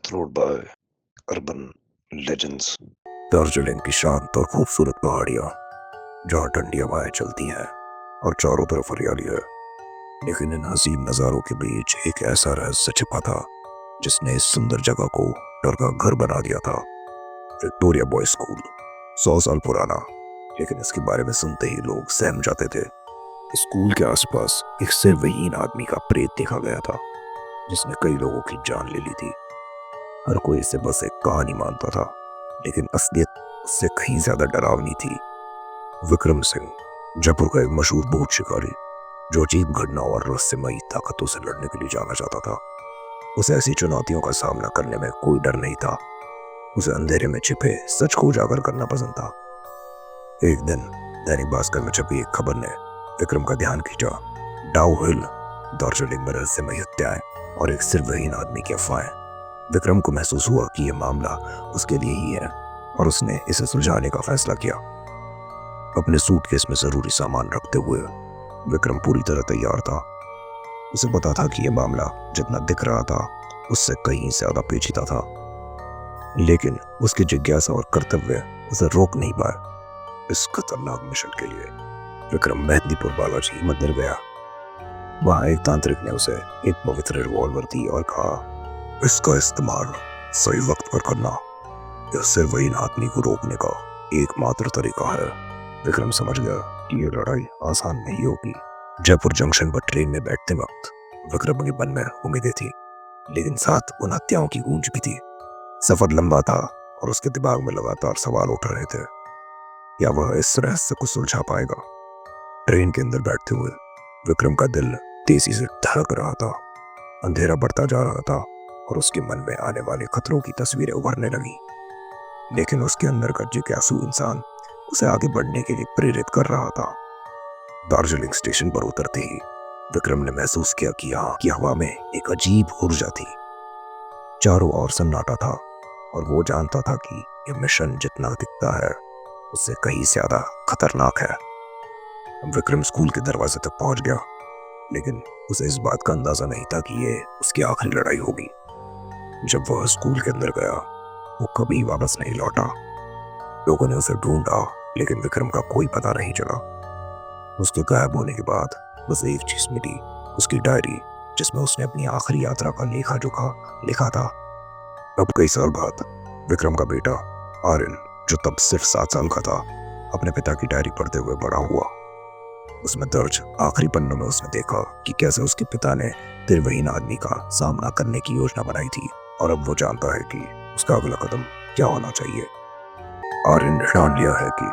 Explored by urban legends. Darjeeling की शांत और खूबसूरत पहाड़ियाँ जहाँ ठंडी हवाएं चलती हैं और चारों तरफ हरियाली है। लेकिन इन हसीन नज़ारों के बीच एक ऐसा रहस्य छिपा था जिसने इस सुंदर जगह को डर का घर बना दिया था। विक्टोरिया बॉयज स्कूल 100 साल पुराना, लेकिन इसके बारे में सुनते ही लोग सहम जाते थे। स्कूल के आसपास एक सिरविहीन आदमी का प्रेत देखा गया था जिसने कई लोगों की जान ले ली थी। हर कोई इसे बस एक कहानी मानता था, लेकिन असलियत उससे कहीं ज्यादा डरावनी थी। विक्रम सिंह, जयपुर का एक मशहूर भूत शिकारी जो अजीब घटनाओं और रहस्यमयी ताकतों से लड़ने के लिए जाना जाता था। उसे ऐसी चुनौतियों का सामना करने में कोई डर नहीं था। उसे अंधेरे में छिपे सच को उजागर करना पसंद था। एक दिन दैनिक भास्कर में छपी एक खबर ने विक्रम का ध्यान खींचा। डाउ हिल, दार्जिलिंग में रहस्यमयी हत्याएं और एक सिरविहीन आदमी की अफवाहें। विक्रम को महसूस हुआ कि यह मामला उसके लिए ही है और उसने इसे सुलझाने का फैसला किया। अपने सूटकेस में जरूरी सामान रखते हुए विक्रम पूरी तरह तैयार था। उसे पता था कि यह मामला जितना दिख रहा था उससे कहीं ज्यादा पेचीदा था, लेकिन उसकी जिज्ञासा और कर्तव्य उसे रोक नहीं पाए। इस खतरनाक मिशन के लिए विक्रम मेहंदीपुर बालाजी मंदिर गया। वहां एक तांत्रिक ने उसे एक पवित्र रिवॉल्वर दी और कहा, इसका इस्तेमाल सही वक्त पर करना यह सिरविहीन आदमी को रोकने का एकमात्र तरीका है। विक्रम समझ गया कि यह लड़ाई आसान नहीं होगी। जयपुर जंक्शन पर ट्रेन में बैठते वक्त विक्रम के मन में उम्मीदें थी, लेकिन साथ उन हत्याओं की गूंज भी थी। सफर लंबा था और उसके दिमाग में लगातार सवाल उठ रहे थे। क्या वह इस रहस्य को सुलझा पाएगा? ट्रेन के अंदर बैठते हुए विक्रम का दिल तेजी से धड़क रहा था। अंधेरा बढ़ता जा रहा था और उसके मन में आने वाले खतरों की तस्वीरें उभरने लगी, लेकिन उसके अंदर का जिज्ञासु इंसान उसे आगे बढ़ने के लिए प्रेरित कर रहा था। दार्जिलिंग स्टेशन पर उतरते ही विक्रम ने महसूस किया कि यहाँ की हवा में एक अजीब ऊर्जा थी। चारों ओर सन्नाटा था और वो जानता था कि यह मिशन जितना दिखता है उससे कहीं ज्यादा खतरनाक है। विक्रम स्कूल के दरवाजे तक पहुंच गया, लेकिन उसे इस बात का अंदाजा नहीं था कि ये उसकी आखिरी लड़ाई होगी। जब वह स्कूल के अंदर गया वो कभी वापस नहीं लौटा। लोगों ने उसे ढूंढा, लेकिन विक्रम का कोई पता नहीं चला। उसके गायब होने के बाद बस एक चीज मिली, उसकी डायरी, जिसमें उसने अपनी आखिरी यात्रा का लेखा जोखा लिखा था। अब कई साल बाद विक्रम का बेटा आर्यन, जो तब सिर्फ 7 साल का था, अपने पिता की डायरी पढ़ते हुए बड़ा हुआ। उसमें दर्ज आखिरी पन्नों में उसने देखा कि कैसे उसके पिता ने सिरविहीन आदमी का सामना करने की योजना बनाई थी, और अब वो जानता है कि उसका अगला कदम क्या होना चाहिए। आर्यन ने ठान लिया है कि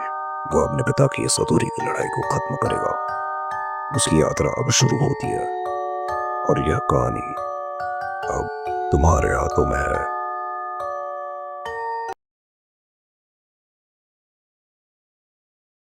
वो अपने पिता की इस अधूरी की लड़ाई को खत्म करेगा। उसकी यात्रा अब शुरू होती है और यह कहानी अब तुम्हारे हाथों में है।